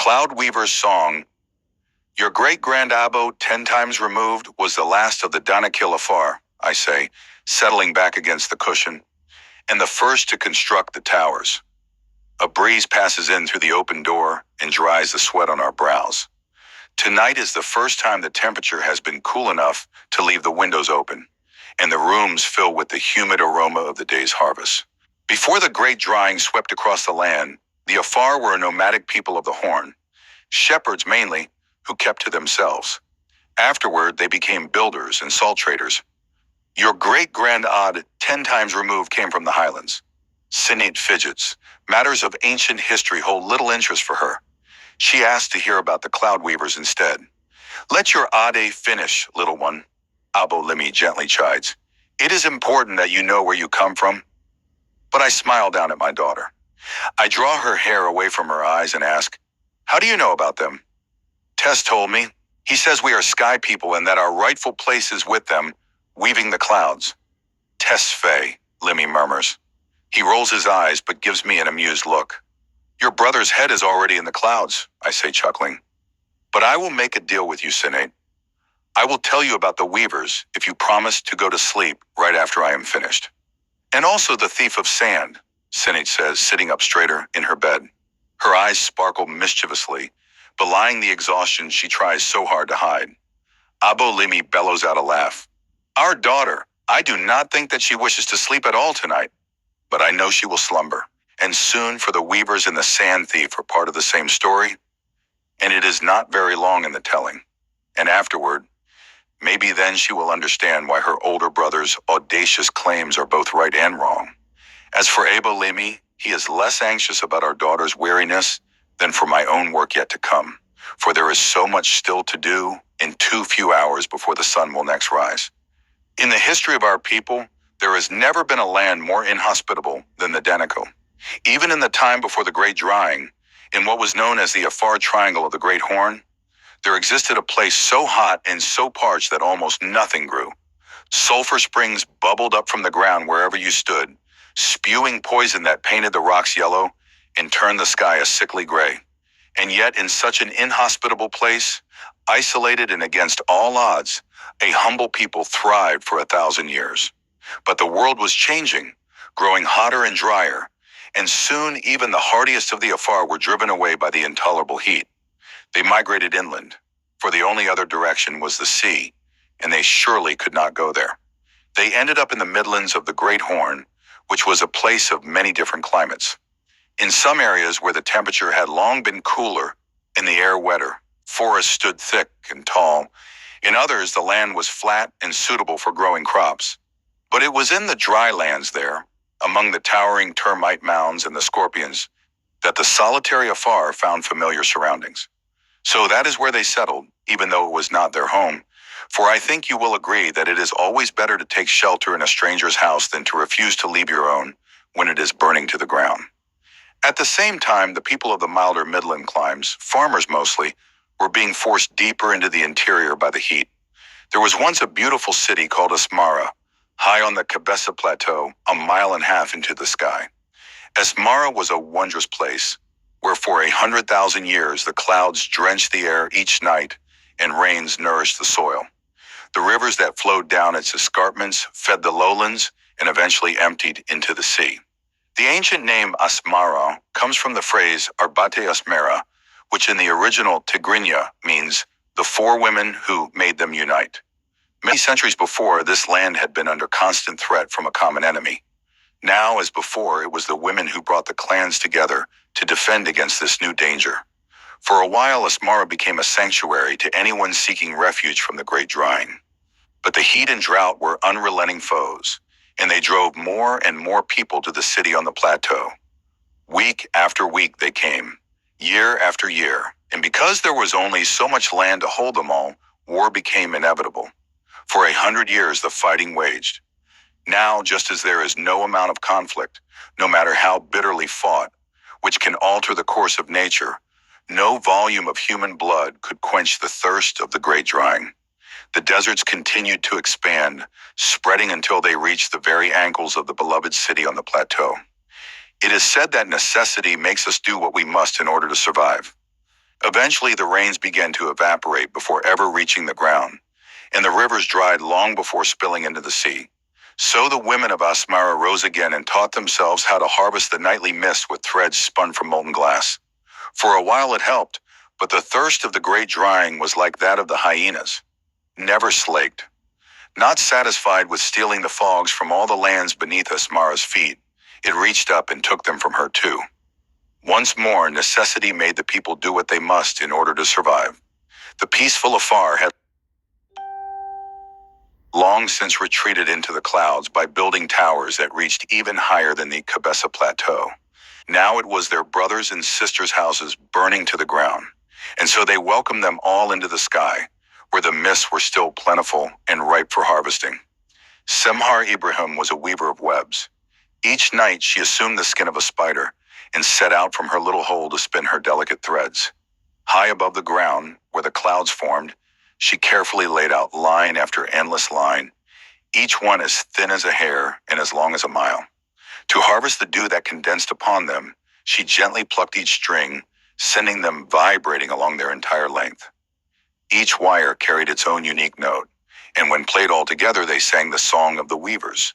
Cloud Weaver's song, "Your great-grand Abo, 10 times removed, was the last of the Danakil Afar," I say, settling back against the cushion, "and the first to construct the towers." A breeze passes in through the open door and dries the sweat on our brows. Tonight is the first time the temperature has been cool enough to leave the windows open, and the rooms fill with the humid aroma of the day's harvest. Before the great drying swept across the land, the Afar were a nomadic people of the Horn, shepherds mainly, who kept to themselves. Afterward, they became builders and salt traders. Your great-grand Odd, 10 times removed, came from the highlands. Sinead fidgets. Matters of ancient history hold little interest for her. She asked to hear about the Cloud Weavers instead. "Let your Ade finish, little one," Abo Limi gently chides. "It is important that you know where you come from." But I smile down at my daughter. I draw her hair away from her eyes and ask, "How do you know about them?" "Tess told me. He says we are sky people and that our rightful place is with them, weaving the clouds." "Tess Fay," Limmy murmurs. He rolls his eyes but gives me an amused look. "Your brother's head is already in the clouds," I say, chuckling. "But I will make a deal with you, Sinead. I will tell you about the weavers if you promise to go to sleep right after I am finished." "And also the thief of sand," Sinead says, sitting up straighter in her bed. Her eyes sparkle mischievously, belying the exhaustion she tries so hard to hide. Abo Limi bellows out a laugh. "Our daughter, I do not think that she wishes to sleep at all tonight, but I know she will slumber. And soon, for the weavers and the sand thief are part of the same story, and it is not very long in the telling. And afterward, maybe then she will understand why her older brother's audacious claims are both right and wrong. As for Abo Limi, he is less anxious about our daughter's weariness than for my own work yet to come, for there is so much still to do in too few hours before the sun will next rise. In the history of our people, there has never been a land more inhospitable than the Danakil. Even in the time before the Great Drying, in what was known as the Afar Triangle of the Great Horn, there existed a place so hot and so parched that almost nothing grew. Sulfur springs bubbled up from the ground wherever you stood, spewing poison that painted the rocks yellow and turned the sky a sickly gray. And yet in such an inhospitable place, isolated and against all odds, a humble people thrived for 1,000 years. But the world was changing, growing hotter and drier, and soon even the hardiest of the Afar were driven away by the intolerable heat. They migrated inland, for the only other direction was the sea, and they surely could not go there. They ended up in the Midlands of the Great Horn, which was a place of many different climates. In some areas where the temperature had long been cooler and the air wetter, forests stood thick and tall. In others, the land was flat and suitable for growing crops. But it was in the dry lands there, among the towering termite mounds and the scorpions, that the solitary Afar found familiar surroundings. So that is where they settled, even though it was not their home. For I think you will agree that it is always better to take shelter in a stranger's house than to refuse to leave your own when it is burning to the ground. At the same time, the people of the milder Midland climes, farmers mostly, were being forced deeper into the interior by the heat. There was once a beautiful city called Asmara, high on the Cabeza Plateau, 1.5 miles into the sky. Asmara was a wondrous place, where for 100,000 years the clouds drenched the air each night and rains nourished the soil. The rivers that flowed down its escarpments fed the lowlands and eventually emptied into the sea. The ancient name Asmara comes from the phrase Arbate Asmara, which in the original Tigrinya means the 4 women who made them unite. Many centuries before, this land had been under constant threat from a common enemy. Now, as before, it was the women who brought the clans together to defend against this new danger. For a while, Asmara became a sanctuary to anyone seeking refuge from the Great Drying. But the heat and drought were unrelenting foes, and they drove more and more people to the city on the plateau. Week after week they came, year after year, and because there was only so much land to hold them all, war became inevitable. For 100 years the fighting waged. Now, just as there is no amount of conflict, no matter how bitterly fought, which can alter the course of nature, no volume of human blood could quench the thirst of the Great Drying. The deserts continued to expand, spreading until they reached the very ankles of the beloved city on the plateau. It is said that necessity makes us do what we must in order to survive. Eventually, the rains began to evaporate before ever reaching the ground, and the rivers dried long before spilling into the sea. So the women of Asmara rose again and taught themselves how to harvest the nightly mist with threads spun from molten glass. For a while it helped, but the thirst of the great drying was like that of the hyenas, never slaked. Not satisfied with stealing the fogs from all the lands beneath Asmara's feet, it reached up and took them from her too. Once more, necessity made the people do what they must in order to survive. The peaceful Afar had long since retreated into the clouds by building towers that reached even higher than the Cabeza Plateau. Now it was their brothers' and sisters' houses burning to the ground, and so they welcomed them all into the sky, where the mists were still plentiful and ripe for harvesting. Semhar Ibrahim was a weaver of webs. Each night she assumed the skin of a spider and set out from her little hole to spin her delicate threads. High above the ground, where the clouds formed, she carefully laid out line after endless line, each one as thin as a hair and as long as a mile. To harvest the dew that condensed upon them, she gently plucked each string, sending them vibrating along their entire length. Each wire carried its own unique note, and when played all together, they sang the song of the weavers.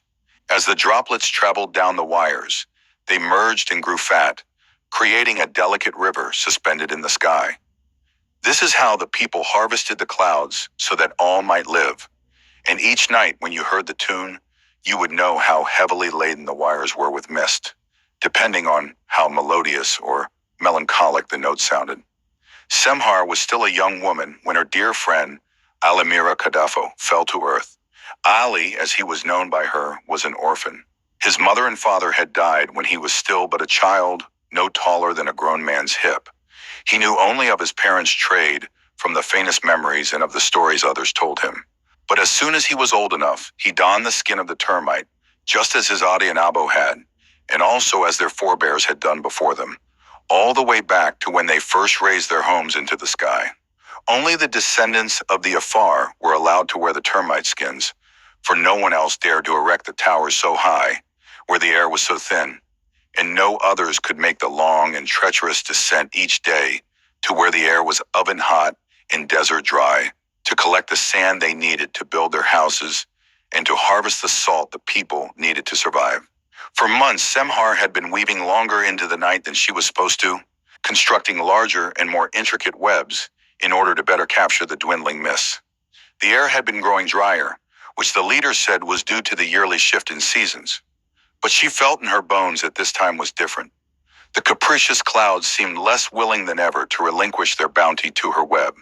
As the droplets traveled down the wires, they merged and grew fat, creating a delicate river suspended in the sky. This is how the people harvested the clouds so that all might live. And each night when you heard the tune, you would know how heavily laden the wires were with mist, depending on how melodious or melancholic the notes sounded. Semhar was still a young woman when her dear friend, Alamira Kadafo, fell to earth. Ali, as he was known by her, was an orphan. His mother and father had died when he was still but a child, no taller than a grown man's hip. He knew only of his parents' trade from the faintest memories and of the stories others told him. But as soon as he was old enough, he donned the skin of the termite, just as his Adi and Abo had, and also as their forebears had done before them, all the way back to when they first raised their homes into the sky. Only the descendants of the Afar were allowed to wear the termite skins, for no one else dared to erect the towers so high, where the air was so thin, and no others could make the long and treacherous descent each day to where the air was oven hot and desert dry, to collect the sand they needed to build their houses and to harvest the salt the people needed to survive. For months, Semhar had been weaving longer into the night than she was supposed to, constructing larger and more intricate webs in order to better capture the dwindling mists. The air had been growing drier, which the leaders said was due to the yearly shift in seasons. But she felt in her bones that this time was different. The capricious clouds seemed less willing than ever to relinquish their bounty to her web.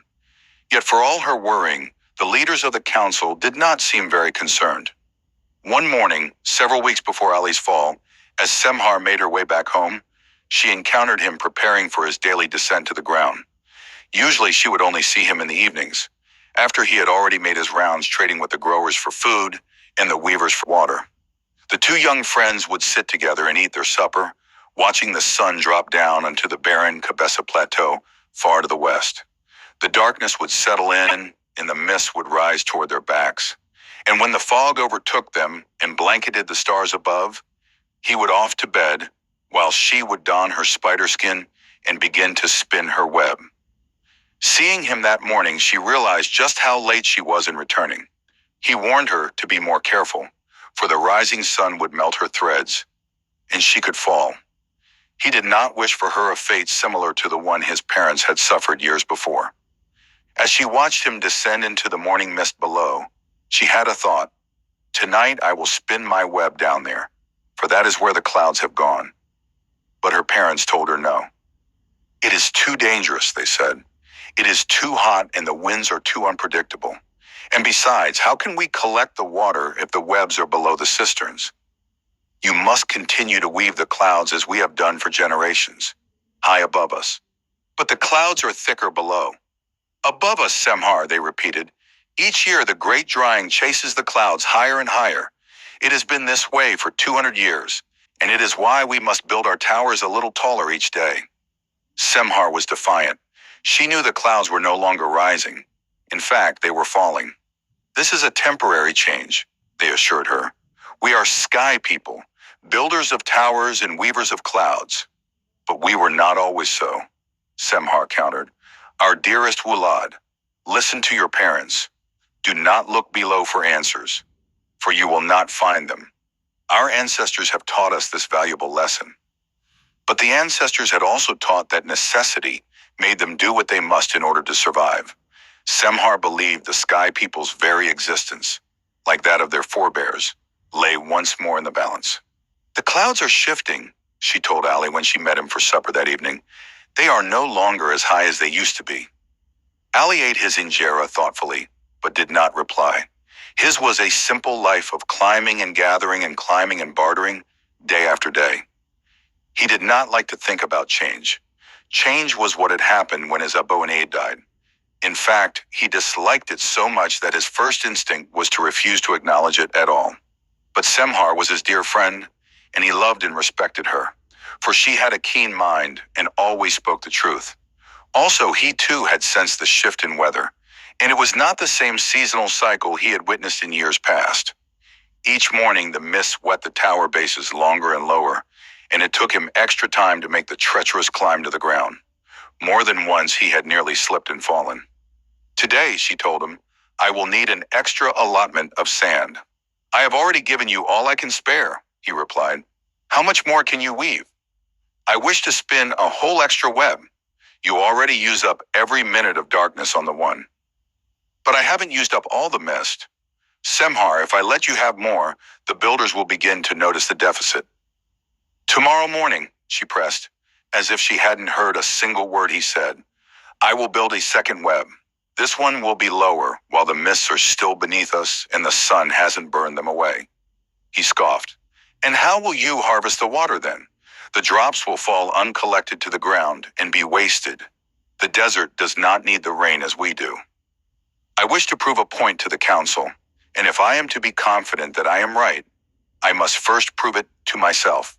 Yet for all her worrying, the leaders of the council did not seem very concerned. One morning, several weeks before Ali's fall, as Semhar made her way back home, she encountered him preparing for his daily descent to the ground. Usually she would only see him in the evenings, after he had already made his rounds trading with the growers for food and the weavers for water. The two young friends would sit together and eat their supper, watching the sun drop down onto the barren Cabeza Plateau far to the west. The darkness would settle in, and the mist would rise toward their backs. And when the fog overtook them and blanketed the stars above, he would off to bed, while she would don her spider skin and begin to spin her web. Seeing him that morning, she realized just how late she was in returning. He warned her to be more careful, for the rising sun would melt her threads, and she could fall. He did not wish for her a fate similar to the one his parents had suffered years before. As she watched him descend into the morning mist below, she had a thought. Tonight I will spin my web down there, for that is where the clouds have gone. But her parents told her no. It is too dangerous, they said. It is too hot and the winds are too unpredictable. And besides, how can we collect the water if the webs are below the cisterns? You must continue to weave the clouds as we have done for generations, high above us. But the clouds are thicker below. Above us, Semhar, they repeated. Each year the great drying chases the clouds higher and higher. It has been this way for 200 years, and it is why we must build our towers a little taller each day. Semhar was defiant. She knew the clouds were no longer rising. In fact, they were falling. This is a temporary change, they assured her. We are sky people, builders of towers and weavers of clouds. But we were not always so, Semhar countered. Our dearest Wulad, listen to your parents. Do not look below for answers, for you will not find them. Our ancestors have taught us this valuable lesson. But the ancestors had also taught that necessity made them do what they must in order to survive. Semhar believed the sky people's very existence, like that of their forebears, lay once more in the balance. The clouds are shifting, she told Ali when she met him for supper that evening. They are no longer as high as they used to be. Ali ate his injera thoughtfully, but did not reply. His was a simple life of climbing and gathering and climbing and bartering, day after day. He did not like to think about change. Change was what had happened when his Abo and Aid died. In fact, he disliked it so much that his first instinct was to refuse to acknowledge it at all. But Semhar was his dear friend, and he loved and respected her, for she had a keen mind and always spoke the truth. Also, he too had sensed the shift in weather, and it was not the same seasonal cycle he had witnessed in years past. Each morning, the mists wet the tower bases longer and lower, and it took him extra time to make the treacherous climb to the ground. More than once, he had nearly slipped and fallen. Today, she told him, I will need an extra allotment of sand. I have already given you all I can spare, he replied. How much more can you weave? I wish to spin a whole extra web. You already use up every minute of darkness on the one. But I haven't used up all the mist. Semhar, if I let you have more, the builders will begin to notice the deficit. Tomorrow morning, she pressed, as if she hadn't heard a single word he said, I will build a second web. This one will be lower while the mists are still beneath us and the sun hasn't burned them away. He scoffed. And how will you harvest the water then? The drops will fall uncollected to the ground and be wasted. The desert does not need the rain as we do. I wish to prove a point to the council, and if I am to be confident that I am right, I must first prove it to myself.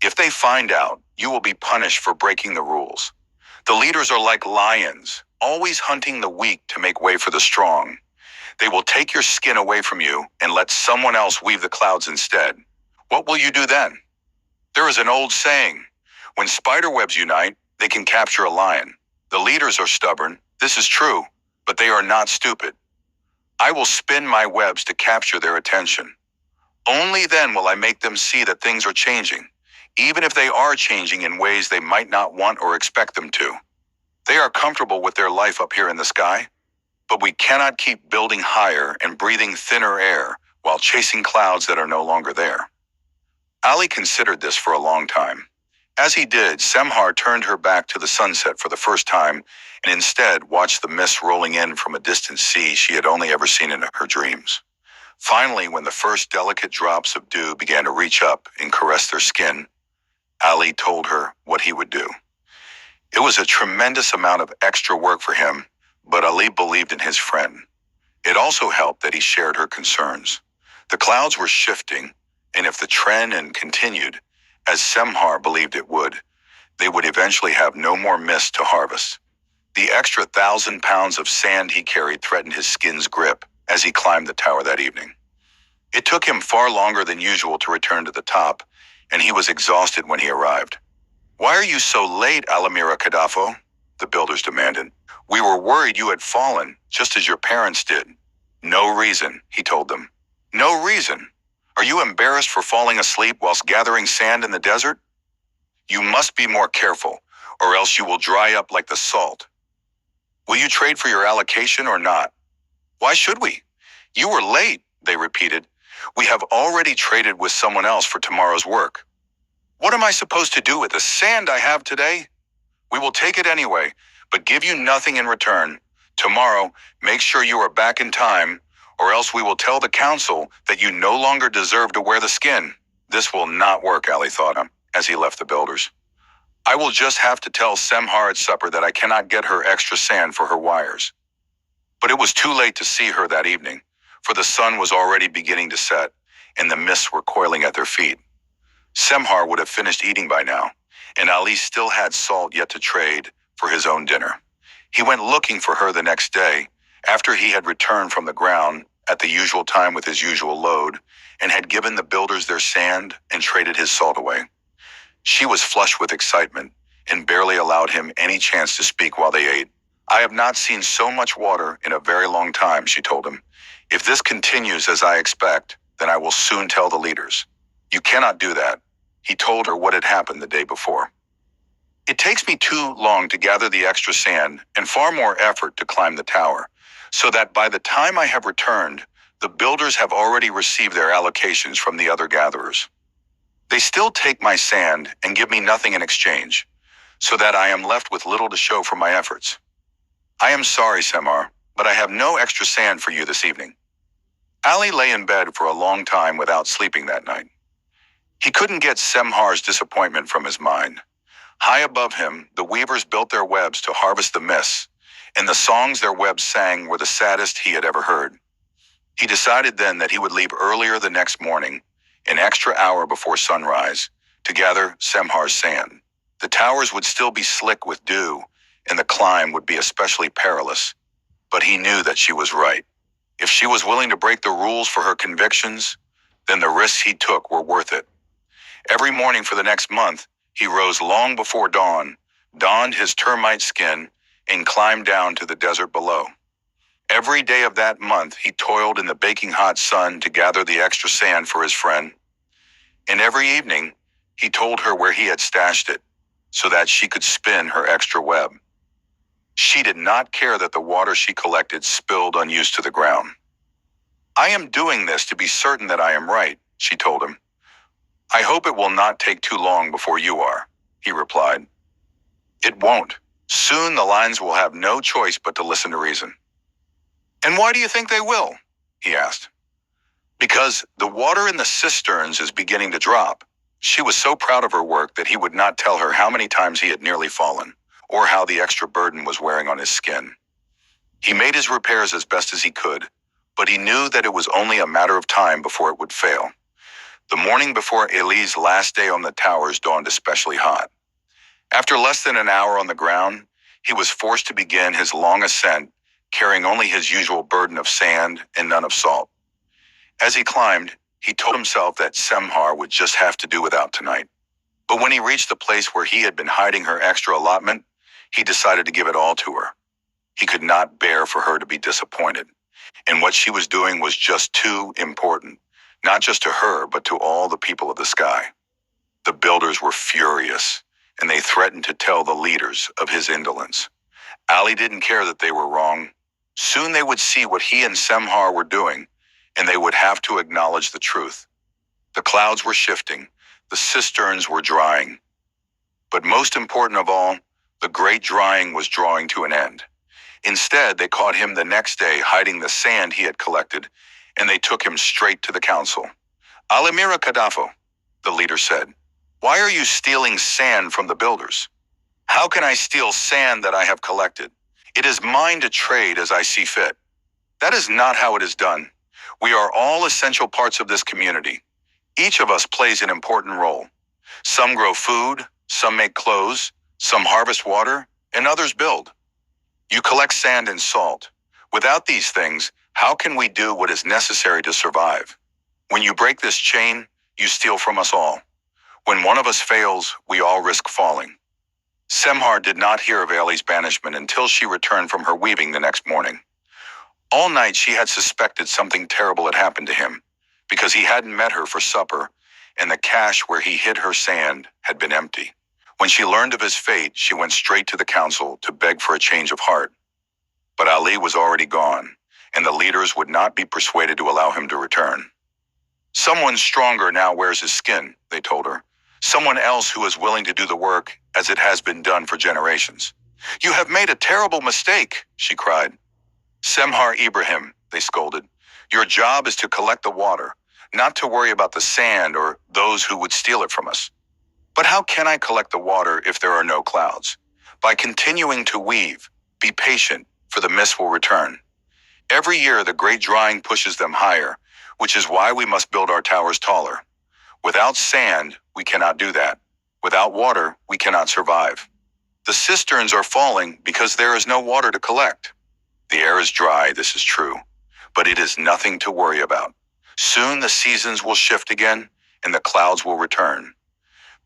If they find out, you will be punished for breaking the rules. The leaders are like lions, always hunting the weak to make way for the strong. They will take your skin away from you and let someone else weave the clouds instead. What will you do then? There is an old saying, when spiderwebs unite, they can capture a lion. The leaders are stubborn, this is true, but they are not stupid. I will spin my webs to capture their attention. Only then will I make them see that things are changing, even if they are changing in ways they might not want or expect them to. They are comfortable with their life up here in the sky, but we cannot keep building higher and breathing thinner air while chasing clouds that are no longer there. Ali considered this for a long time. As he did, Semhar turned her back to the sunset for the first time and instead watched the mist rolling in from a distant sea she had only ever seen in her dreams. Finally, when the first delicate drops of dew began to reach up and caress their skin, Ali told her what he would do. It was a tremendous amount of extra work for him, but Ali believed in his friend. It also helped that he shared her concerns. The clouds were shifting, and if the trend continued, as Semhar believed it would, they would eventually have no more mist to harvest. The extra 1,000 pounds of sand he carried threatened his skin's grip as he climbed the tower that evening. It took him far longer than usual to return to the top, and he was exhausted when he arrived. Why are you so late, Alamira Kadafo? The builders demanded. We were worried you had fallen, just as your parents did. No reason, he told them. No reason. Are you embarrassed for falling asleep whilst gathering sand in the desert? You must be more careful, or else you will dry up like the salt. Will you trade for your allocation or not? Why should we? You were late, they repeated. We have already traded with someone else for tomorrow's work. What am I supposed to do with the sand I have today? We will take it anyway, but give you nothing in return. Tomorrow, make sure you are back in time, or else we will tell the council that you no longer deserve to wear the skin. This will not work, Ali thought as he left the builders. I will just have to tell Semhar at supper that I cannot get her extra sand for her wires. But it was too late to see her that evening, for the sun was already beginning to set, and the mists were coiling at their feet. Semhar would have finished eating by now, and Ali still had salt yet to trade for his own dinner. He went looking for her the next day, after he had returned from the ground at the usual time with his usual load, and had given the builders their sand and traded his salt away. She was flushed with excitement and barely allowed him any chance to speak while they ate. I have not seen so much water in a very long time, she told him. If this continues as I expect, then I will soon tell the leaders. You cannot do that. He told her what had happened the day before. It takes me too long to gather the extra sand and far more effort to climb the tower, so that by the time I have returned, the builders have already received their allocations from the other gatherers. They still take my sand and give me nothing in exchange, so that I am left with little to show for my efforts. I am sorry, Semhar, but I have no extra sand for you this evening. Ali lay in bed for a long time without sleeping that night. He couldn't get Semhar's disappointment from his mind. High above him, the weavers built their webs to harvest the mists, and the songs their webs sang were the saddest he had ever heard. He decided then that he would leave earlier the next morning, an extra hour before sunrise, to gather Semhar's sand. The towers would still be slick with dew, and the climb would be especially perilous. But he knew that she was right. If she was willing to break the rules for her convictions, then the risks he took were worth it. Every morning for the next month, he rose long before dawn, donned his termite skin, and climbed down to the desert below. Every day of that month, he toiled in the baking hot sun to gather the extra sand for his friend. And every evening, he told her where he had stashed it, so that she could spin her extra web. She did not care that the water she collected spilled unused to the ground. I am doing this to be certain that I am right, she told him. I hope it will not take too long before you are, he replied. It won't. Soon the lines will have no choice but to listen to reason. And why do you think they will? He asked. Because the water in the cisterns is beginning to drop. She was so proud of her work that he would not tell her how many times he had nearly fallen, or how the extra burden was wearing on his skin. He made his repairs as best as he could, but he knew that it was only a matter of time before it would fail. The morning before Eli's last day on the towers dawned especially hot. After less than an hour on the ground, he was forced to begin his long ascent, carrying only his usual burden of sand and none of salt. As he climbed, he told himself that Semhar would just have to do without tonight. But when he reached the place where he had been hiding her extra allotment, he decided to give it all to her. He could not bear for her to be disappointed, and what she was doing was just too important, not just to her, but to all the people of the sky. The builders were furious, and they threatened to tell the leaders of his indolence. Ali didn't care that they were wrong. Soon they would see what he and Semhar were doing, and they would have to acknowledge the truth. The clouds were shifting, the cisterns were drying. But most important of all, the great drying was drawing to an end. Instead, they caught him the next day hiding the sand he had collected, and they took him straight to the council. Alimira Kadafo, the leader said, why are you stealing sand from the builders? How can I steal sand that I have collected? It is mine to trade as I see fit. That is not how it is done. We are all essential parts of this community. Each of us plays an important role. Some grow food, some make clothes, some harvest water, and others build. You collect sand and salt. Without these things, how can we do what is necessary to survive? When you break this chain, you steal from us all. When one of us fails, we all risk falling. Semhar did not hear of Ali's banishment until she returned from her weaving the next morning. All night she had suspected something terrible had happened to him, because he hadn't met her for supper, and the cache where he hid her sand had been empty. When she learned of his fate, she went straight to the council to beg for a change of heart. But Ali was already gone, and the leaders would not be persuaded to allow him to return. Someone stronger now wears his skin, they told her. Someone else who is willing to do the work as it has been done for generations. You have made a terrible mistake, she cried. Semhar Ibrahim, they scolded. Your job is to collect the water, not to worry about the sand or those who would steal it from us. But how can I collect the water if there are no clouds? By continuing to weave, be patient, for the mist will return. Every year the great drying pushes them higher, which is why we must build our towers taller. Without sand, we cannot do that. Without water, we cannot survive. The cisterns are falling because there is no water to collect. The air is dry, this is true, but it is nothing to worry about. Soon the seasons will shift again, and the clouds will return.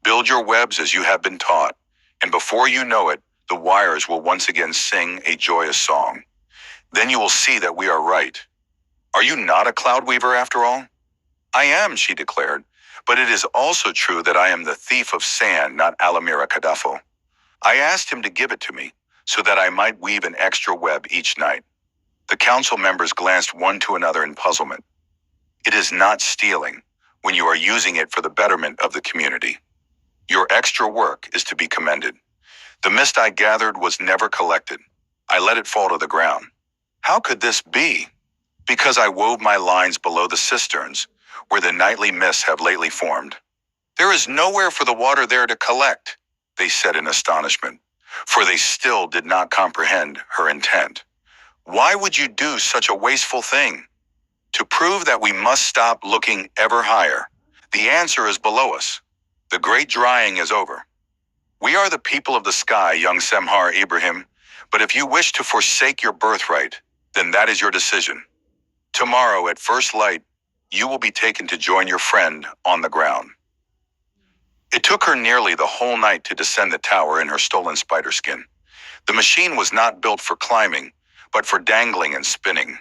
Build your webs as you have been taught, and before you know it, the wires will once again sing a joyous song. Then you will see that we are right. Are you not a cloud weaver after all? I am, she declared, but it is also true that I am the thief of sand, not Alamira Kadafo. I asked him to give it to me, so that I might weave an extra web each night. The council members glanced one to another in puzzlement. It is not stealing when you are using it for the betterment of the community. Your extra work is to be commended. The mist I gathered was never collected. I let it fall to the ground. How could this be? Because I wove my lines below the cisterns, where the nightly mists have lately formed. There is nowhere for the water there to collect, they said in astonishment, for they still did not comprehend her intent. Why would you do such a wasteful thing? To prove that we must stop looking ever higher. The answer is below us. The great drying is over. We are the people of the sky, young Semhar Ibrahim, but if you wish to forsake your birthright, then that is your decision. Tomorrow at first light, you will be taken to join your friend on the ground. It took her nearly the whole night to descend the tower in her stolen spider skin. The machine was not built for climbing, but for dangling and spinning.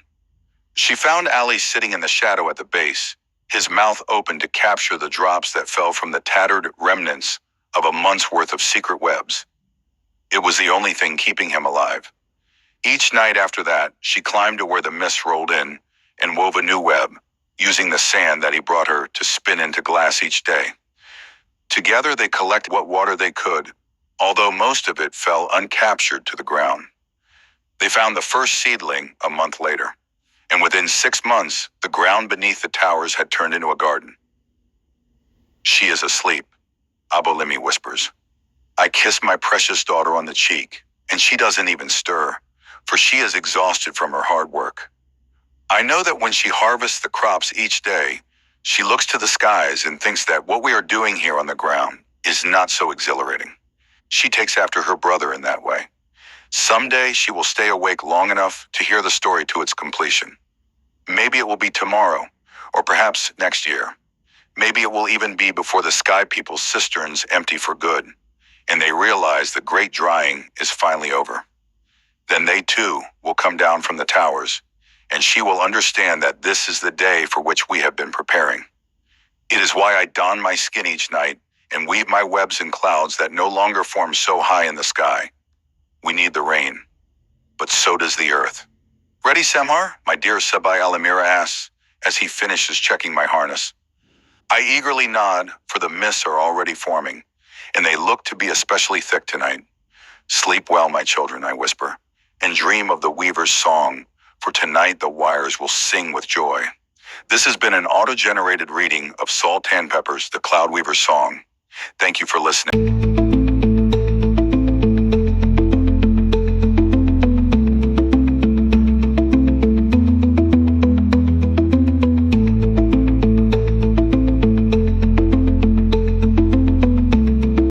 She found Ali sitting in the shadow at the base, his mouth open to capture the drops that fell from the tattered remnants of a month's worth of secret webs. It was the only thing keeping him alive. Each night after that, she climbed to where the mist rolled in and wove a new web, using the sand that he brought her to spin into glass each day. Together they collected what water they could, although most of it fell uncaptured to the ground. They found the first seedling a month later, and within 6 months, the ground beneath the towers had turned into a garden. She is asleep, Abolimi whispers. I kiss my precious daughter on the cheek, and she doesn't even stir, for she is exhausted from her hard work. I know that when she harvests the crops each day, she looks to the skies and thinks that what we are doing here on the ground is not so exhilarating. She takes after her brother in that way. Someday she will stay awake long enough to hear the story to its completion. Maybe it will be tomorrow, or perhaps next year. Maybe it will even be before the sky people's cisterns empty for good, and they realize the great drying is finally over. Then they too will come down from the towers, and she will understand that this is the day for which we have been preparing. It is why I don my skin each night and weave my webs in clouds that no longer form so high in the sky. We need the rain, but so does the earth. Ready, Semhar? My dear Sabai Alamira asks, as he finishes checking my harness. I eagerly nod, for the mists are already forming, and they look to be especially thick tonight. Sleep well, my children, I whisper, and dream of the weaver's song, for tonight the wires will sing with joy. This has been an auto-generated reading of Saul Tanpepper's The Cloud Weaver's Song. Thank you for listening.